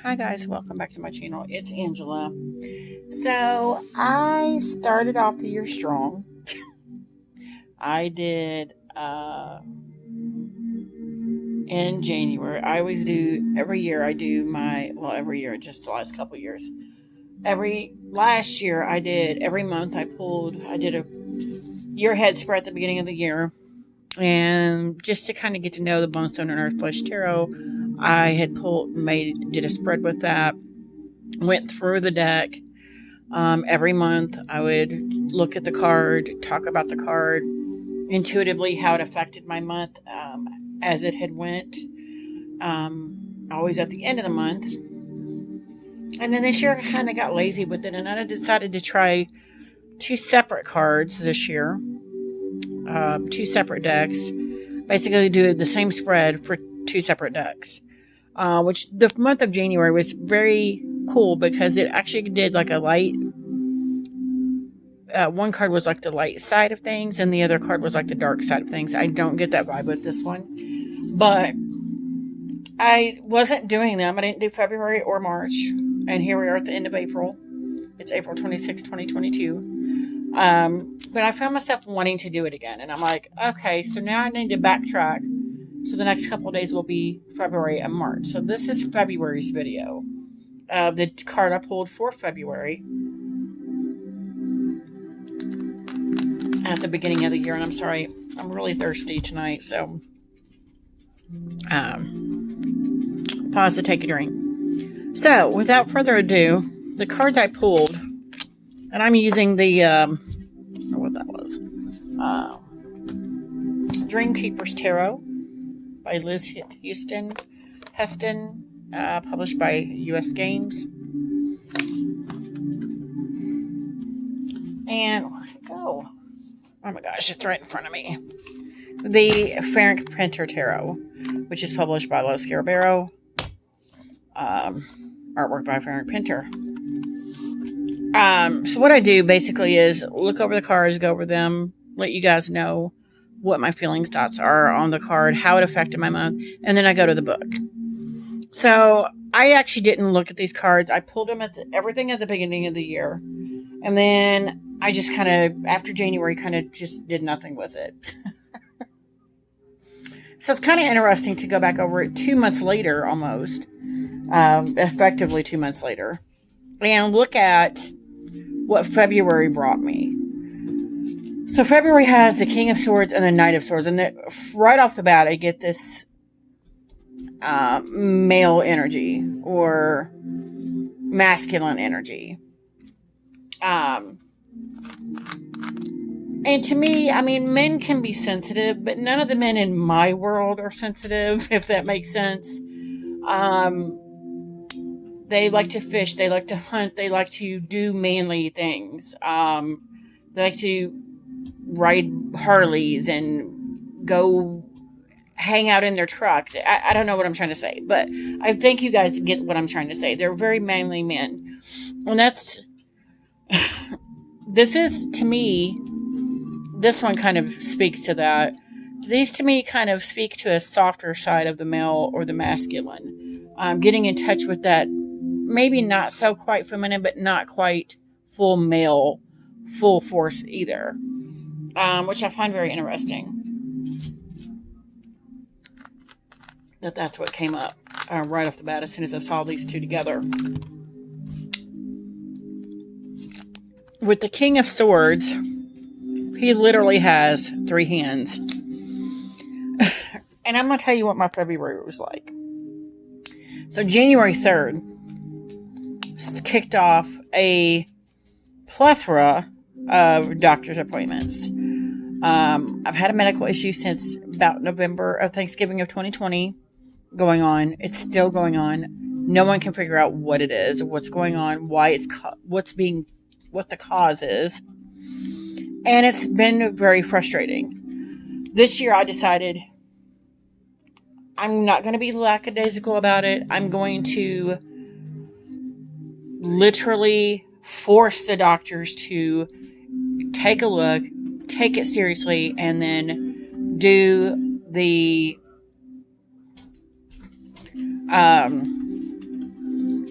Hi guys, welcome back to my channel. It's Angela. So I started off the year strong. I did in January. I always do every year. I do every year, just the last couple years. Every last year I did every month. I did a year head spread at the beginning of the year, and just to kind of get to know the Bone Stone and Earth Flesh Tarot, I had did a spread with that. Went through the deck. Every month, I would look at the card, talk about the card, intuitively how it affected my month as it had went. Always at the end of the month. And then this year, I kind of got lazy with it, and I decided to try two separate cards this year, two separate decks. Basically, do the same spread for two separate decks. Which the month of January was very cool because it actually did like a light. One card was like the light side of things, and the other card was like the dark side of things. I don't get that vibe with this one, but I wasn't doing them. I didn't do February or March, and here we are at the end of April. It's April 26, 2022. But I found myself wanting to do it again, and I'm like, okay, so now I need to backtrack. So the next couple of days will be February and March. So this is February's video. The card I pulled for February at the beginning of the year. And I'm sorry, I'm really thirsty tonight. So pause to take a drink. So without further ado, the cards I pulled, and I'm using the, what that was, Dreamkeeper's Tarot by Liz Heston, published by U.S. Games. And where'd it go? Oh my gosh, it's right in front of me. The Frank Pinter Tarot, which is published by Los Garabero. Artwork by Frank Pinter. So what I do basically is look over the cards, go over them, let you guys know what my feelings, thoughts are on the card, how it affected my month, and then I go to the book. So I actually didn't look at these cards. I pulled them everything at the beginning of the year, and then I just kind of, after January, kind of just did nothing with it. So it's kind of interesting to go back over it 2 months later, almost, effectively 2 months later, and look at what February brought me. So February has the King of Swords and the Knight of Swords. And right off the bat, I get this male energy or masculine energy. And to me, I mean, men can be sensitive, but none of the men in my world are sensitive, if that makes sense. They like to fish. They like to hunt. They like to do manly things. They like to ride Harleys and go hang out in their trucks. I don't know what I'm trying to say, but I think you guys get what I'm trying to say. They're very manly men. And that's, this is, to me, this one kind of speaks to that. These, to me, kind of speak to a softer side of the male or the masculine. Getting in touch with that, maybe not so quite feminine, but not quite full male, full force either. Which I find very interesting. That's what came up right off the bat as soon as I saw these two together. With the King of Swords, he literally has 3 hands. And I'm going to tell you what my February was like. So January 3rd kicked off a plethora of doctor's appointments. I've had a medical issue since about November of Thanksgiving of 2020 going on. It's still going on. No one can figure out what it is, what's going on, why it's what the cause is. And it's been very frustrating. This year I decided I'm not going to be lackadaisical about it. I'm going to literally force the doctors to take a look, take it seriously, and then do the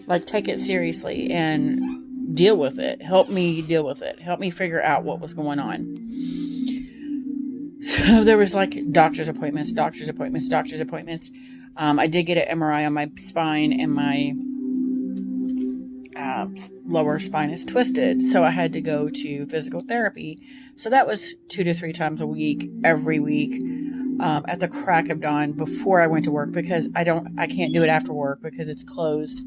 Like, take it seriously and deal with it. Help me deal with it. Help me figure out what was going on. So there was like doctor's appointments, doctor's appointments, doctor's appointments. I did get an MRI on my spine, and my lower spine is twisted. So I had to go to physical therapy. So that was 2 to 3 times a week, every week, at the crack of dawn before I went to work, because I can't do it after work because it's closed.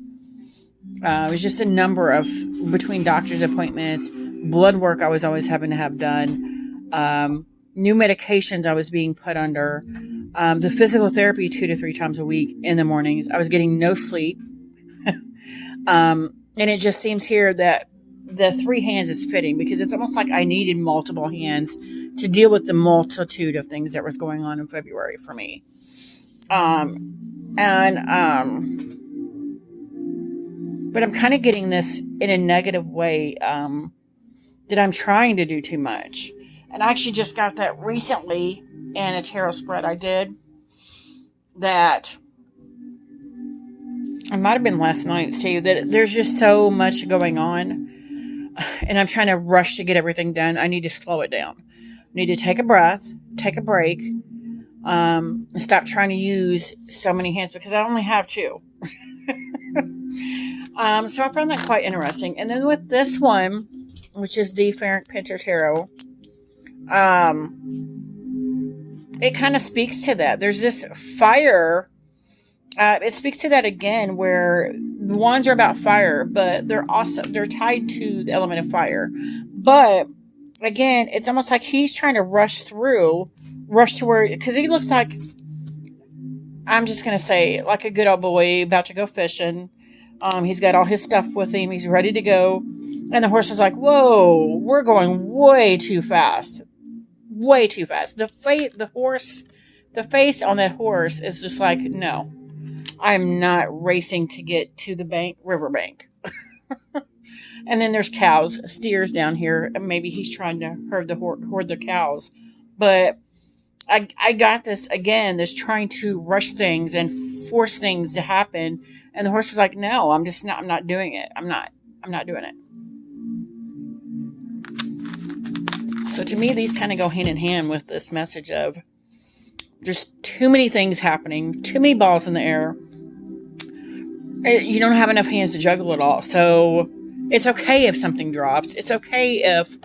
It was just a number of, between doctor's appointments, blood work I was always having to have done, new medications I was being put under, the physical therapy 2 to 3 times a week in the mornings. I was getting no sleep. And it just seems here that the 3 hands is fitting, because it's almost like I needed multiple hands to deal with the multitude of things that was going on in February for me. But I'm kind of getting this in a negative way, that I'm trying to do too much. And I actually just got that recently in a tarot spread I did, that it might have been last night too, that there's just so much going on, and I'm trying to rush to get everything done. I need to slow it down. I need to take a breath, take a break, and stop trying to use so many hands, because I only have 2. So I found that quite interesting. And then with this one, which is the Ferenc Pinter Tarot, it kind of speaks to that. There's this fire. It speaks to that again, where the wands are about fire, but they're tied to the element of fire. But again, it's almost like he's trying to rush to where, because he looks like, I'm just going to say, like a good old boy about to go fishing. He's got all his stuff with him. He's ready to go. And the horse is like, whoa, we're going way too fast. Way too fast. The face on that horse is just like, no, I'm not racing to get to the riverbank. And then there's cows, steers down here. And maybe he's trying to herd the cows. But I got this, again, this trying to rush things and force things to happen. And the horse is like, no, I'm not doing it. I'm not doing it. So to me, these kind of go hand in hand with this message of there's too many things happening, too many balls in the air. You don't have enough hands to juggle it all. So it's okay if something drops. It's okay if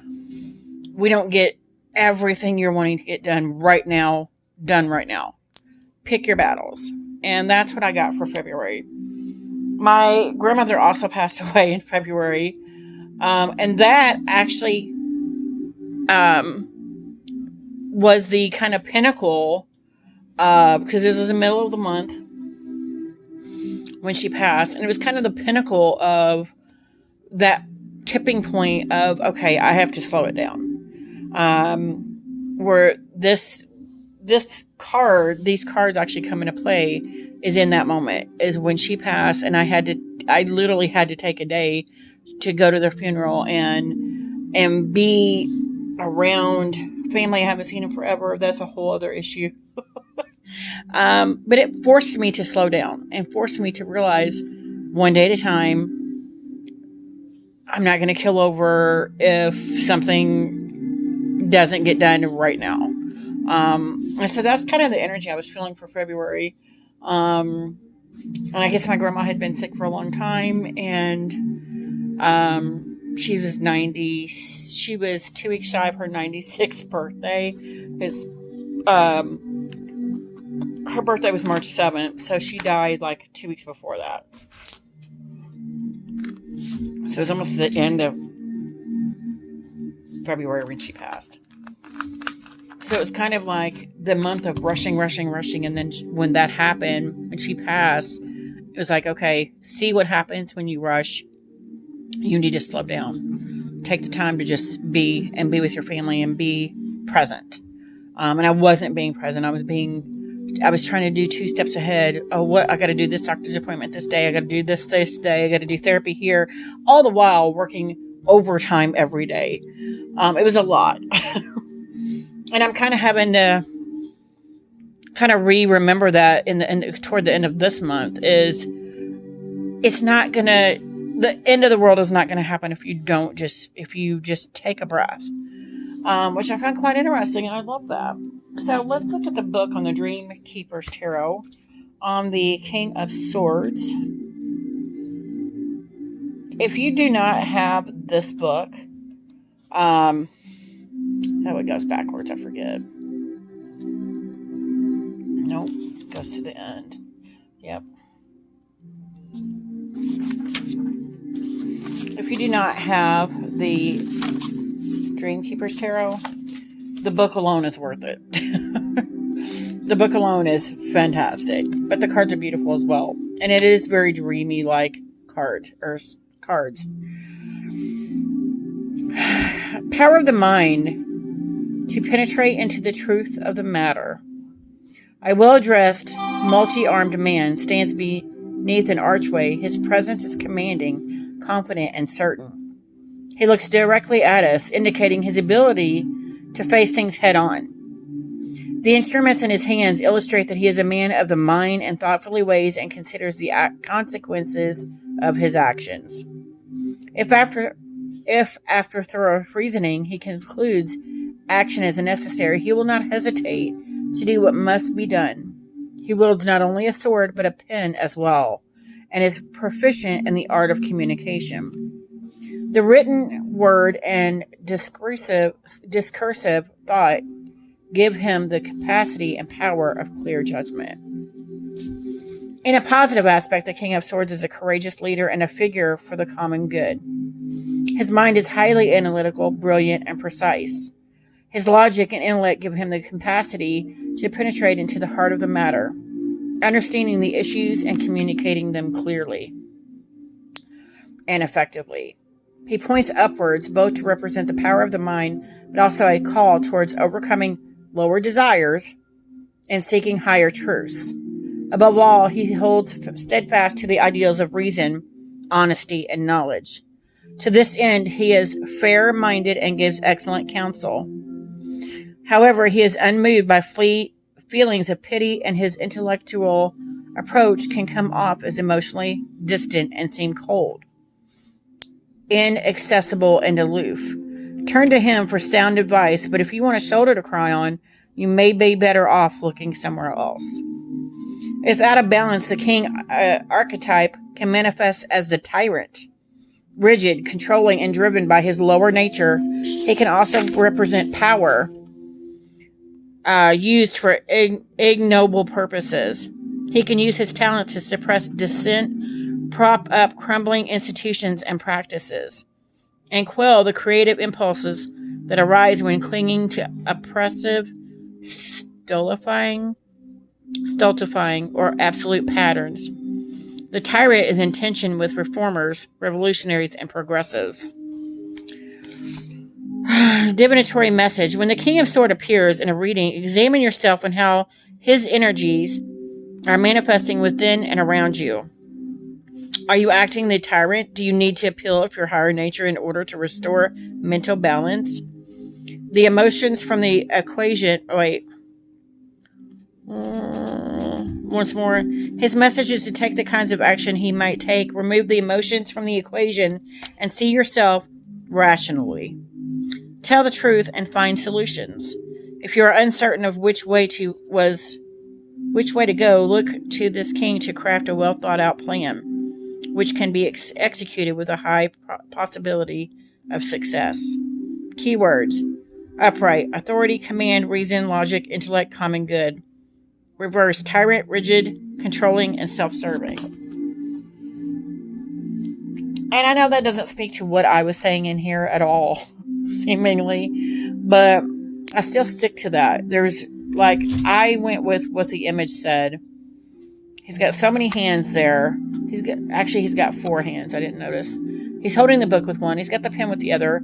we don't get everything you're wanting to get done right now. Pick your battles. And that's what I got for February. My grandmother also passed away in February. And that actually was the kind of pinnacle, because it was in the middle of the month when she passed. And it was kind of the pinnacle of that tipping point of, okay, I have to slow it down. Where these cards actually come into play is in that moment, is when she passed, and I literally had to take a day to go to their funeral and be around family I haven't seen in forever. That's a whole other issue. But it forced me to slow down and forced me to realize, one day at a time, I'm not going to kill over if something doesn't get done right now. And so that's kind of the energy I was feeling for February. And I guess my grandma had been sick for a long time, and she was 90. She was 2 weeks shy of her 96th birthday. Her birthday was March 7th, so she died like 2 weeks before that. So it was almost the end of February when she passed. So it was kind of like the month of rushing. And then when that happened, when she passed, it was like, okay, see what happens when you rush. You need to slow down. Take the time to just be with your family and be present. And I wasn't being present. I was trying to do 2 steps ahead. Oh, I got to do this doctor's appointment this day. I got to do this day. I got to do therapy here. All the while working overtime every day. It was a lot. And I'm kind of having to kind of remember that toward the end of this month, is it's not gonna, the end of the world is not gonna happen if you just take a breath. Which I found quite interesting, and I love that. So let's look at the book on the Dream Keeper's Tarot on the King of Swords. If you do not have this book, oh, it goes backwards, I forget. Nope, it goes to the end. Yep. If you do not have the Dreamkeeper's Tarot, the book alone is worth it. The book alone is fantastic, but the cards are beautiful as well, and it is very dreamy like cards. Power of the mind to penetrate into the truth of the matter. A well-dressed, multi-armed man stands beneath an archway. His presence is commanding, confident, and certain. He looks directly at us, indicating his ability to face things head-on. The instruments in his hands illustrate that he is a man of the mind and thoughtfully weighs and considers the consequences of his actions. If after thorough reasoning he concludes action is necessary, he will not hesitate to do what must be done. He wields not only a sword but a pen as well, and is proficient in the art of communication. The written word and discursive thought give him the capacity and power of clear judgment. In a positive aspect, the King of Swords is a courageous leader and a figure for the common good. His mind is highly analytical, brilliant, and precise. His logic and intellect give him the capacity to penetrate into the heart of the matter, understanding the issues and communicating them clearly and effectively. He points upwards, both to represent the power of the mind, but also a call towards overcoming lower desires and seeking higher truths. Above all, he holds steadfast to the ideals of reason, honesty, and knowledge. To this end, he is fair-minded and gives excellent counsel. However, he is unmoved by feelings of pity, and his intellectual approach can come off as emotionally distant and seem cold, inaccessible, and aloof. Turn to him for sound advice, but if you want a shoulder to cry on, you may be better off looking somewhere else. If out of balance, the king archetype can manifest as the tyrant, rigid, controlling, and driven by his lower nature. He can also represent power used for ignoble purposes. He can use his talent to suppress dissent, prop up crumbling institutions and practices, and quell the creative impulses that arise when clinging to oppressive, stultifying, or absolute patterns. The tyrant is in tension with reformers, revolutionaries, and progressives. Divinatory message. When the King of Swords appears in a reading, examine yourself and how his energies are manifesting within and around you. Are you acting the tyrant? Do you need to appeal to your higher nature in order to restore mental balance? The emotions from the equation... once more. His message is to take the kinds of action he might take. Remove the emotions from the equation and see yourself rationally. Tell the truth and find solutions. If you are uncertain of which way to go, look to this king to craft a well thought out plan, which can be executed with a high possibility of success. Keywords: upright, authority, command, reason, logic, intellect, common good. Reverse: tyrant, rigid, controlling, and self-serving. And I know that doesn't speak to what I was saying in here at all, seemingly, but I still stick to that. I went with what the image said. He's got so many hands there. He's got 4 hands. I didn't notice. He's holding the book with one. He's got the pen with the other.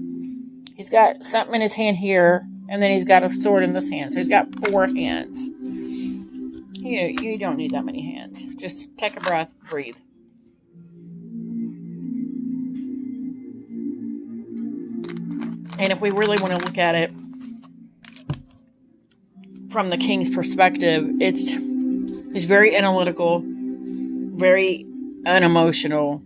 He's got something in his hand here, and then he's got a sword in this hand. So he's got 4 hands. You don't need that many hands. Just take a breath, breathe. And if we really want to look at it from the king's perspective, he's very analytical, very unemotional.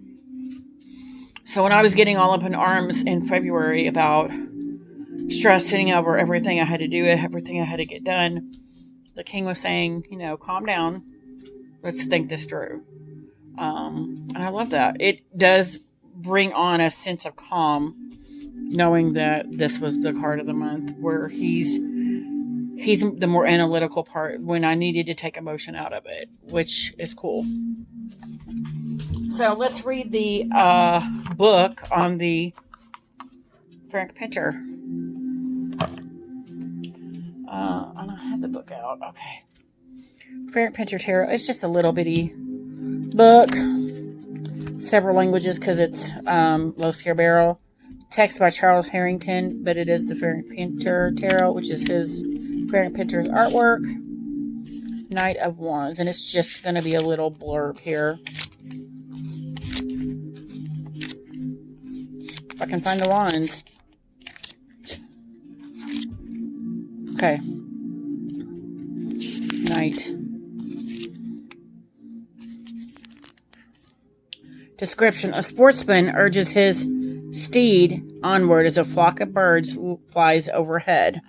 So when I was getting all up in arms in February about stressing over everything I had to do, everything I had to get done, the king was saying, calm down. Let's think this through. And I love that. It does bring on a sense of calm, knowing that this was the card of the month where he's the more analytical part when I needed to take emotion out of it, which is cool. So let's read the book on the Frank Pinter. I don't have the book out. Okay. Frank Pinter Tarot. It's just a little bitty book. Several languages because it's low scale barrel. Text by Charles Harrington, but it is the Frank Pinter Tarot, which is Frank Pinter's artwork. Knight of Wands. And it's just going to be a little blurb here. If I can find the wands. Okay. Knight. Description. A sportsman urges his steed onward as a flock of birds flies overhead.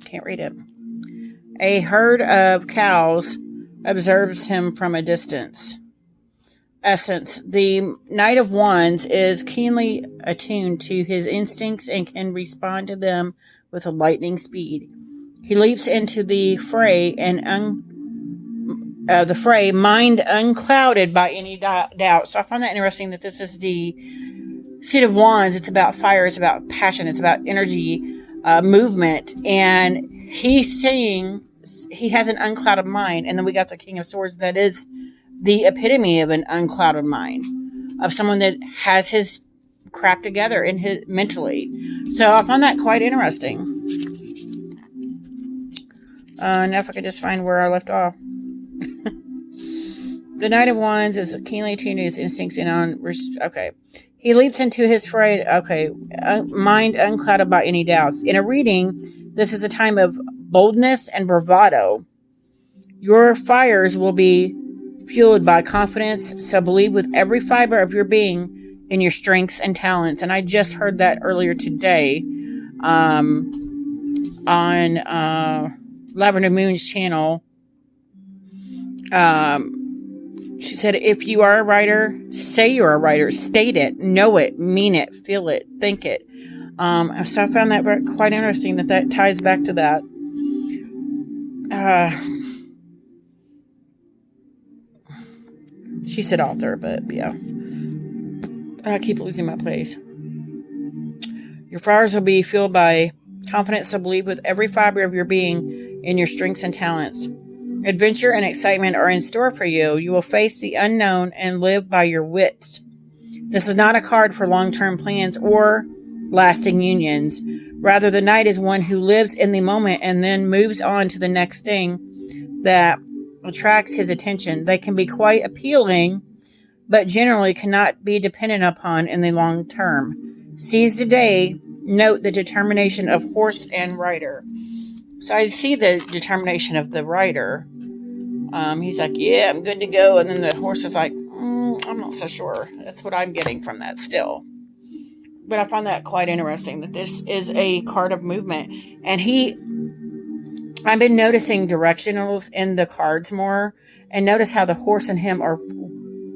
Can't read it. A herd of cows observes him from a distance. Essence. The Knight of Wands is keenly attuned to his instincts and can respond to them with a lightning speed. He leaps into the fray mind unclouded by any doubt. So I find that interesting that this is the Seat of Wands. It's about fire. It's about passion. It's about energy, movement. And he's saying he has an unclouded mind. And then we got the King of Swords. That is the epitome of an unclouded mind, of someone that has his crap together in his mentally. So I find that quite interesting. Now if I could just find where I left off. The Knight of Wands is keenly attuned to his instincts and okay. He leaps into his fray. Okay. Mind unclouded by any doubts. In a reading, this is a time of boldness and bravado. Your fires will be fueled by confidence, so believe with every fiber of your being in your strengths and talents. And I just heard that earlier today on Lavender Moon's channel. She said, if you are a writer, say you're a writer. State it, know it, mean it, feel it, think it. So I found that quite interesting that ties back to that. She said author, but yeah. I keep losing my place. Your fires will be fueled by confidence, so believe with every fiber of your being in your strengths and talents. Adventure and excitement are in store for you. You will face the unknown and live by your wits. This is not a card for long-term plans or lasting unions. Rather, the knight is one who lives in the moment and then moves on to the next thing that attracts his attention. They can be quite appealing, but generally cannot be depended upon in the long term. Seize the day. Note the determination of horse and rider. So I see the determination of the rider. He's like, yeah, I'm good to go. And then the horse is like, I'm not so sure. That's what I'm getting from that still. But I find that quite interesting that this is a card of movement. And I've been noticing directionals in the cards more. And notice how the horse and him are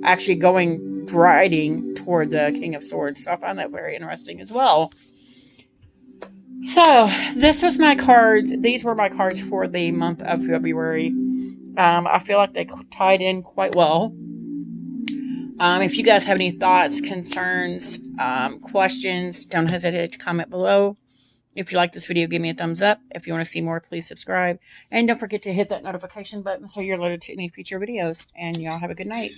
actually riding toward the King of Swords. So I find that very interesting as well. So, this was my cards. These were my cards for the month of February. I feel like they tied in quite well. If you guys have any thoughts, concerns, questions, don't hesitate to comment below. If you like this video, give me a thumbs up. If you want to see more, please subscribe. And don't forget to hit that notification button so you're alerted to any future videos. And y'all have a good night.